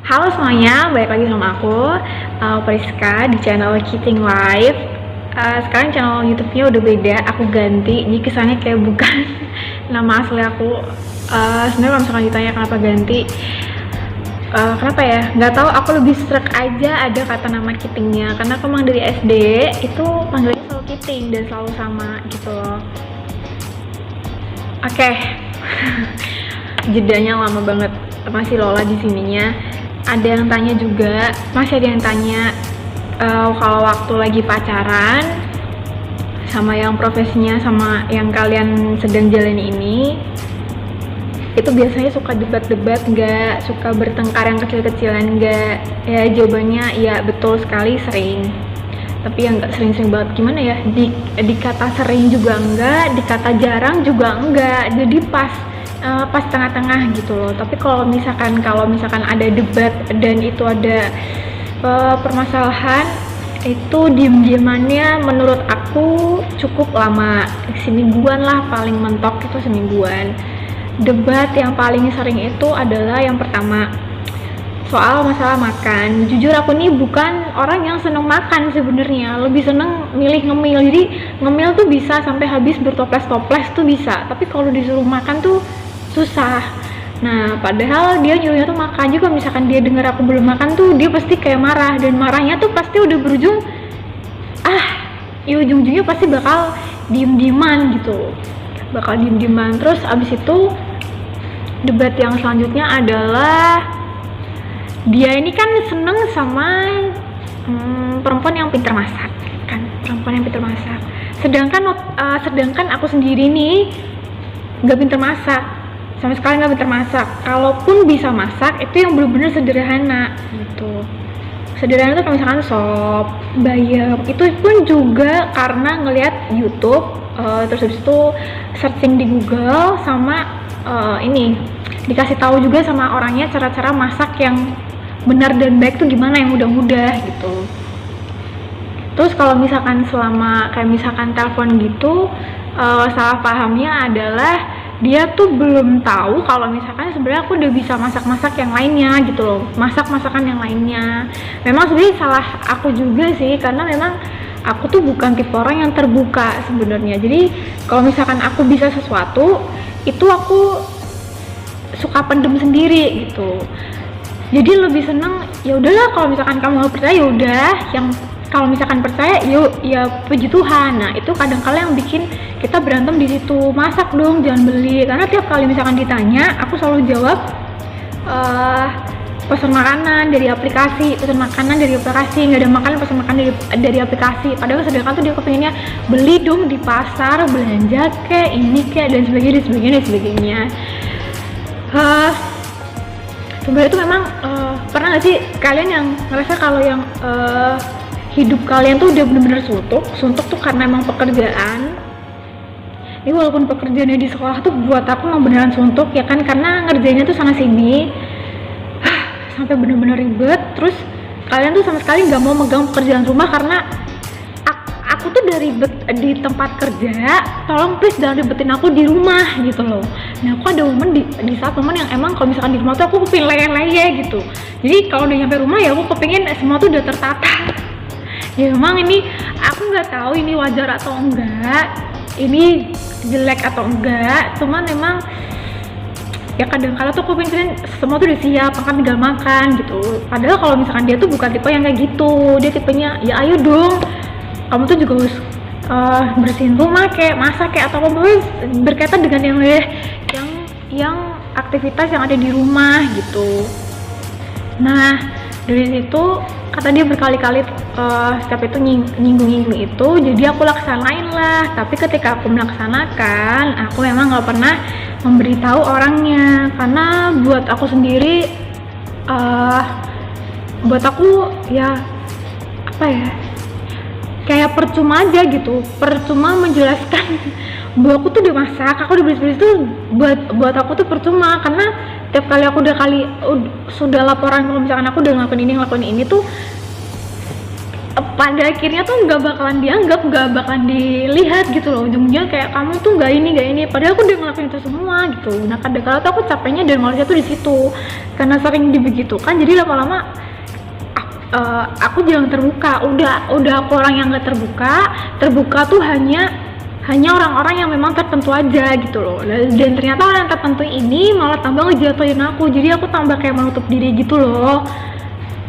Halo semuanya, balik lagi sama aku, Priska di channel Cheating Life. Sekarang channel YouTube-nya udah beda, aku ganti. Jadi kesannya kayak bukan nama asli aku. Sebenarnya kalau misalkan ditanya kenapa ganti, kenapa ya? Nggak tahu. Aku lebih srek aja ada kata nama Cheating-nya. Karena aku emang dari SD itu panggilannya selalu Cheating dan selalu sama gitu loh. Oke. Jedanya lama banget, masih Lola di sininya. Ada yang tanya juga, masih ada yang tanya kalau waktu lagi pacaran sama yang profesinya sama yang kalian sedang jalani ini, itu biasanya suka debat-debat nggak, suka bertengkar yang kecil-kecilan nggak? Ya jawabannya ya betul sekali, sering. Tapi yang nggak sering-sering banget, gimana ya, dikata sering juga enggak, dikata jarang juga enggak, jadi pas tengah-tengah gitu loh. Tapi kalau misalkan ada debat dan itu ada permasalahan, itu diem-diemannya menurut aku cukup lama, semingguan lah paling mentok, itu semingguan. Debat yang paling sering itu adalah yang pertama soal masalah makan. Jujur aku nih bukan orang yang seneng makan sebenarnya, lebih seneng milih ngemil. Jadi ngemil tuh bisa sampai habis bertoples-toples tuh bisa, tapi kalau disuruh makan tuh susah. Nah padahal dia nyuruhnya tuh makan juga. Misalkan dia dengar aku belum makan tuh dia pasti kayak marah, dan marahnya tuh pasti udah berujung ya ujung-ujungnya pasti bakal diem-dieman gitu, bakal diem-dieman. Terus abis itu debat yang selanjutnya adalah dia ini kan seneng sama perempuan yang pintar masak kan, sedangkan aku sendiri nih nggak pintar masak, sama sekali nggak pintar masak. Kalaupun bisa masak itu yang bener-bener sederhana gitu. Sederhana tuh kayak misalkan sop, bayam, itu pun juga karena ngelihat YouTube, terus habis itu searching di Google, sama ini dikasih tahu juga sama orangnya cara-cara masak yang benar dan baik tuh gimana, yang mudah-mudah gitu. Terus kalau misalkan selama kayak misalkan telepon gitu, salah pahamnya adalah dia tuh belum tahu kalau misalkan sebenarnya aku udah bisa masak-masak yang lainnya gitu loh, masak-masakan yang lainnya. Memang sebenarnya salah aku juga sih, karena memang aku tuh bukan tipe orang yang terbuka sebenarnya. Jadi kalau misalkan aku bisa sesuatu itu aku suka pendem sendiri gitu. Jadi lebih seneng ya udahlah, kalau misalkan kamu nggak percaya ya udah, yang kalau misalkan percaya yuk ya puji Tuhan. Nah itu kadang-kala yang bikin kita berantem di situ. Masak dong, jangan beli. Karena tiap kali misalkan ditanya aku selalu jawab pesan makanan dari aplikasi, nggak ada makanan pesan makanan dari aplikasi. Padahal sedangkan tuh dia kepinginnya beli dong di pasar, belanja kayak ini kayak dan sebagainya. Sebenarnya itu memang pernah nggak sih kalian yang ngerasa kalau yang hidup kalian tuh udah bener-bener suntuk tuh karena emang pekerjaan. Ini walaupun pekerjaannya di sekolah tuh buat aku emang beneran suntuk ya kan, karena ngerjainnya tuh sana sini sampai bener-bener ribet. Terus kalian tuh sama sekali nggak mau megang pekerjaan rumah karena aku tuh udah ribet di tempat kerja, tolong please jangan ribetin aku di rumah gitu loh. Nah aku ada momen di saat momen yang emang kalau misalkan di rumah tuh aku kepingin leye-leye gitu. Jadi kalau udah nyampe rumah ya aku kepingin semua tuh udah tertata. Ya memang ini aku nggak tahu ini wajar atau enggak, ini jelek atau enggak, cuman memang ya kadang-kala tuh aku pengen semua tuh udah siap, tinggal makan gitu. Padahal kalau misalkan dia tuh bukan tipe yang kayak gitu, dia tipenya ya ayo dong kamu tuh juga harus bersihin rumah kayak masak kayak atau apa, berkaitan dengan yang aktivitas yang ada di rumah gitu. Nah dari situ kata dia berkali-kali setiap itu nyinggung itu, jadi aku laksanain lah. Tapi ketika aku melaksanakan, aku memang nggak pernah memberitahu orangnya, karena buat aku sendiri buat aku ya apa ya, kayak percuma aja gitu, percuma menjelaskan bahwa aku tuh udah masak, aku udah beres-beres tuh buat aku tuh percuma. Karena tiap kali aku sudah laporan kalau misalkan aku udah ngelakuin ini tuh pada akhirnya tuh nggak bakalan dianggap, nggak bakalan dilihat gitu loh. Ujungnya kayak kamu tuh nggak ini, padahal aku udah ngelakuin itu semua gitu. Nah kadang-kadang tuh aku capeknya dan malesnya tuh di situ, karena sering dibegitukan. Jadi lama-lama aku jarang terbuka. Udah aku orang yang nggak terbuka tuh hanya orang-orang yang memang tertentu aja gitu loh. Dan ternyata orang yang tertentu ini malah tambah ngejatuhin aku, jadi aku tambah kayak menutup diri gitu loh.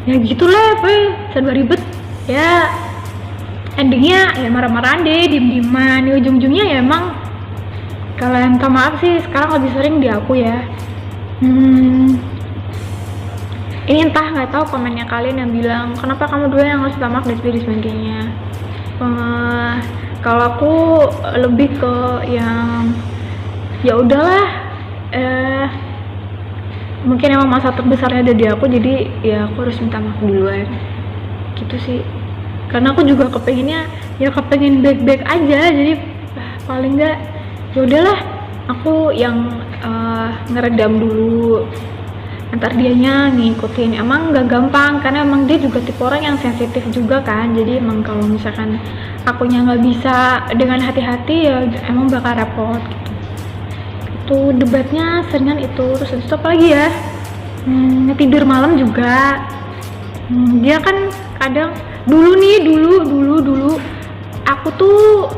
Ya gitulah, serba ribet ya. Endingnya ya marah-marahan deh, diem-dieman. Ya ujung-ujungnya ya emang kalau yang minta maaf sih sekarang lebih sering di aku ya. Ini entah, nggak tahu komennya kalian yang bilang kenapa kamu dua yang harus minta maaf dan sebagainya. Kalau aku lebih ke yang ya udahlah, mungkin emang masa terbesarnya ada di aku, jadi ya aku harus minta maaf duluan gitu sih. Karena aku juga kepengen baik-baik aja, jadi paling nggak ya udahlah aku yang ngeredam dulu, ntar dianya ngikutin. Emang nggak gampang karena emang dia juga tipe orang yang sensitif juga kan, jadi emang kalau misalkan akunya nggak bisa dengan hati-hati ya emang bakal repot gitu. Itu debatnya seringan itu. Terus itu apa lagi ya, tidur malam juga. Dia kan kadang dulu aku tuh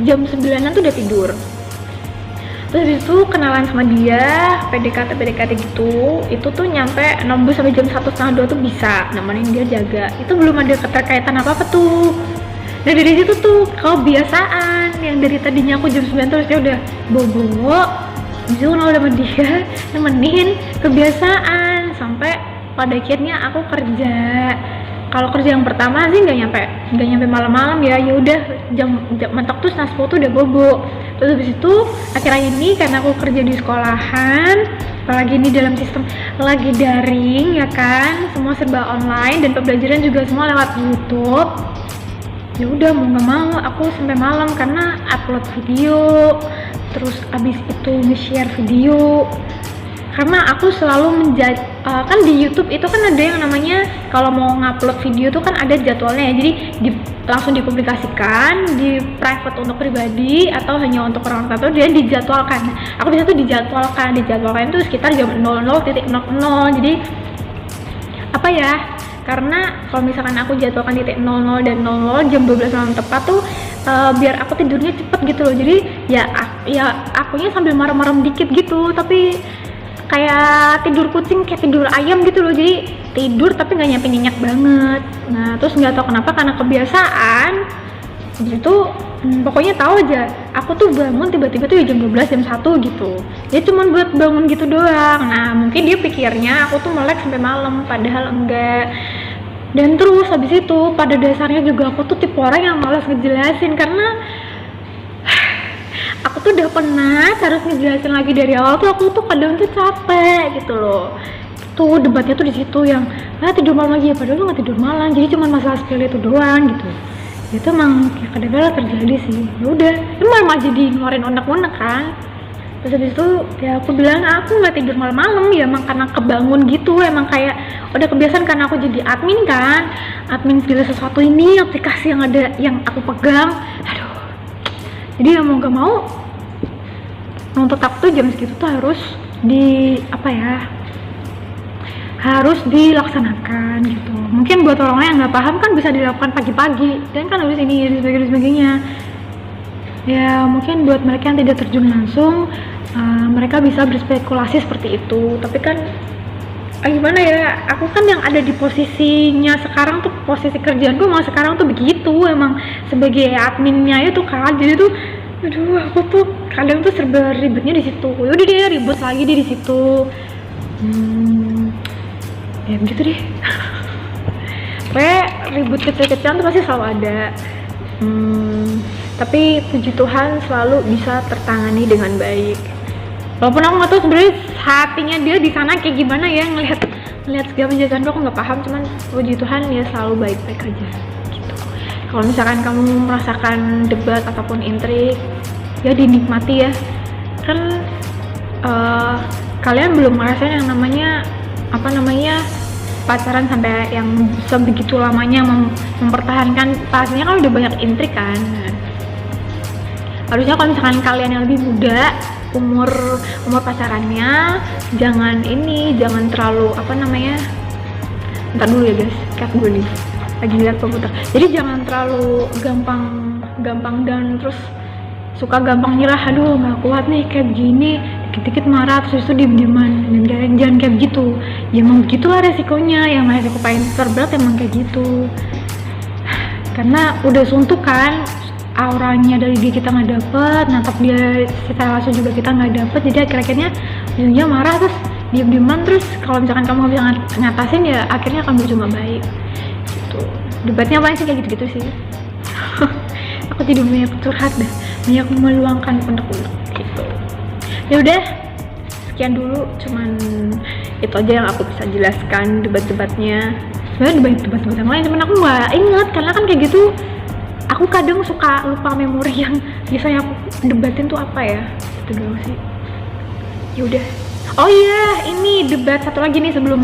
jam 9-an tuh udah tidur. Terus itu kenalan sama dia, PDKT gitu, itu tuh nyampe nembus sampai jam 1:30-2 tuh bisa nemenin dia jaga. Itu belum ada keterkaitan apa-apa tuh. Nah dari situ tuh kebiasaan yang dari tadinya aku jam 9 terus dia udah bobo, bisa kenal sama dia, nemenin, kebiasaan sampai pada akhirnya aku kerja. Kalau kerja yang pertama sih nggak nyampe malam-malam ya udah jam mentok tuh setengah 10 tuh udah bobo. Terus habis itu akhirnya ini karena aku kerja di sekolahan, apalagi ini dalam sistem lagi daring ya kan, semua serba online dan pembelajaran juga semua lewat YouTube. Ya udah mau nggak mau aku sampai malam karena upload video, terus abis itu nge-share video. Karena aku selalu kan di YouTube itu kan ada yang namanya kalau mau ngupload video tuh kan ada jadwalnya ya, jadi langsung dipublikasikan di private untuk pribadi atau hanya untuk orang tertentu, dia dijadwalkan. Aku bisa tuh dijadwalkan itu sekitar jam 00.00. Jadi apa ya, karena kalau misalkan aku jadwalkan titik 00 dan 00 jam 12 malam tepat tuh biar aku tidurnya cepet gitu loh. Jadi ya akunya sambil marem-marem dikit gitu, tapi kayak tidur kucing, kayak tidur ayam gitu loh. Jadi tidur tapi nggak nyenyak banget. Nah terus nggak tahu kenapa karena kebiasaan gitu, pokoknya tahu aja aku tuh bangun tiba-tiba tuh jam 12 jam 1 gitu. Dia cuma buat bangun gitu doang. Nah mungkin dia pikirnya aku tuh melek sampai malam, padahal enggak. Dan terus habis itu pada dasarnya juga aku tuh tipe orang yang malas ngejelasin, karena aku tuh udah penat harus ngejelasin lagi dari awal tuh. Aku tuh kadang tuh capek gitu loh. Tuh debatnya tuh di situ yang tidur malam lagi ya, padahal lu nggak tidur malam, jadi cuma masalah sepele itu doang gitu. Itu emang kadang-kadang terjadi sih. Ya udah, emang jadi ngeluarin unek-unek kan. Terus habis itu ya aku bilang aku nggak tidur malam-malam ya emang karena kebangun gitu, emang kayak udah kebiasaan karena aku jadi admin kan, admin segala sesuatu ini aplikasi yang ada yang aku pegang. Aduh, jadi ya mau gak mau nuntut aku tuh jam segitu tuh harus harus dilaksanakan gitu. Mungkin buat orang yang nggak paham kan bisa dilakukan pagi-pagi dan kan habis ini dan sebagainya. Ya mungkin buat mereka yang tidak terjun langsung, mereka bisa berspekulasi seperti itu. Tapi kan gimana ya, aku kan yang ada di posisinya sekarang tuh, posisi kerjaanku emang sekarang tuh begitu, emang sebagai adminnya itu kan. Jadi tuh aduh, aku tuh kadang tuh serba ribetnya di situ. Udah deh ribut lagi di situ. Ya begitu deh. Kayak ribut kecil-kecilan tuh pasti selalu ada. Tapi puji Tuhan selalu bisa tertangani dengan baik. Walaupun aku nggak tahu sebenarnya hatinya dia di sana kayak gimana ya, ngelihat segala penjelasan aku nggak paham. Cuman puji Tuhan ya selalu baik-baik aja. Gitu. Kalau misalkan kamu merasakan debat ataupun intrik, ya dinikmati ya. Kan kalian belum ngerasain yang namanya pacaran sampai yang sebegitu lamanya mempertahankan, pastinya kan udah banyak intrik kan. Harusnya kalau misalkan kalian yang lebih muda, umur pacarannya jangan terlalu ntar dulu ya guys, cut dulu nih, lagi lihat komputer. Jadi jangan terlalu gampang dan terus suka gampang nyerah, aduh nggak kuat nih kayak begini, dikit-dikit marah terus itu diem-dieman. Jangan kayak gitu, ya emang begitulah resikonya, yang resiko paling terberat emang kayak gitu, karena udah suntuk kan, auranya dari dia kita nggak dapet, natap dia secara langsung juga kita nggak dapet, jadi akhir-akhirnya ujungnya marah terus diem-dieman. Terus kalau misalkan kamu nggak bisa ngatasin, ya akhirnya akan bercuma baik gitu. Debatnya paling sih kayak gitu-gitu sih. Aku jadi banyak curhat dah, banyak meluangkan unek-unek gitu. Ya udah, sekian dulu, cuman itu aja yang aku bisa jelaskan debat-debatnya. Sebenarnya debat-debat yang lain, cuman aku nggak inget karena kan kayak gitu. Aku kadang suka lupa memori yang biasanya aku debatin tuh apa ya. Itu doang sih. Ya udah. Oh iya, ini debat satu lagi nih sebelum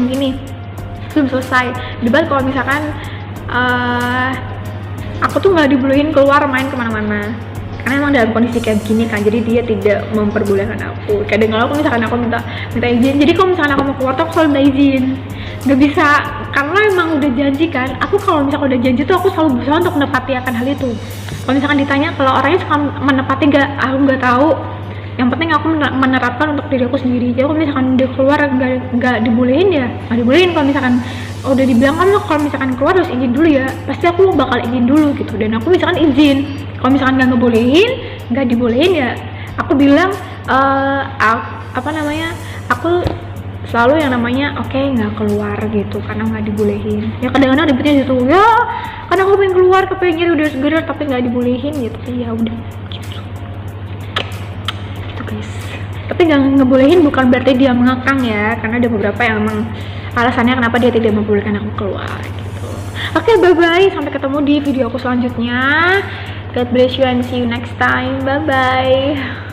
selesai. Debat kalau misalkan aku tuh nggak dibolehin keluar main kemana-mana. Karena emang dalam kondisi kayak gini kan, jadi dia tidak memperbolehkan aku. Kadang kalau misalkan aku minta izin, jadi kalau misalkan aku mau keluar tuh aku selalu minta izin. Nggak bisa, karena emang udah janji kan. Aku kalau misalkan udah janji tuh aku selalu berusaha untuk menepati akan hal itu. Kalau misalkan ditanya kalau orangnya suka menepati nggak, aku nggak tahu. Yang penting aku menerapkan untuk diri aku sendiri. Jadi kalau misalkan dia keluar nggak dibolehin, ya nggak dibolehin. Kalau misalkan udah dibilang kan lo kalau misalkan keluar harus izin dulu ya, pasti aku bakal izin dulu gitu. Dan aku misalkan izin. Kalau misalkan nggak dibolehin ya aku bilang aku selalu yang namanya oke, nggak keluar gitu karena nggak dibolehin. Ya kadang-kadang ribetnya gitu ya, karena aku pengen keluar, kepengen udah seger tapi nggak dibolehin gitu. Ya udah gitu guys. Tapi nggak ngebolehin bukan berarti dia mengekang ya, karena ada beberapa yang emang alasannya kenapa dia tidak membolehkan aku keluar gitu. Oke, bye bye, sampai ketemu di video aku selanjutnya. God bless you and see you next time. Bye bye.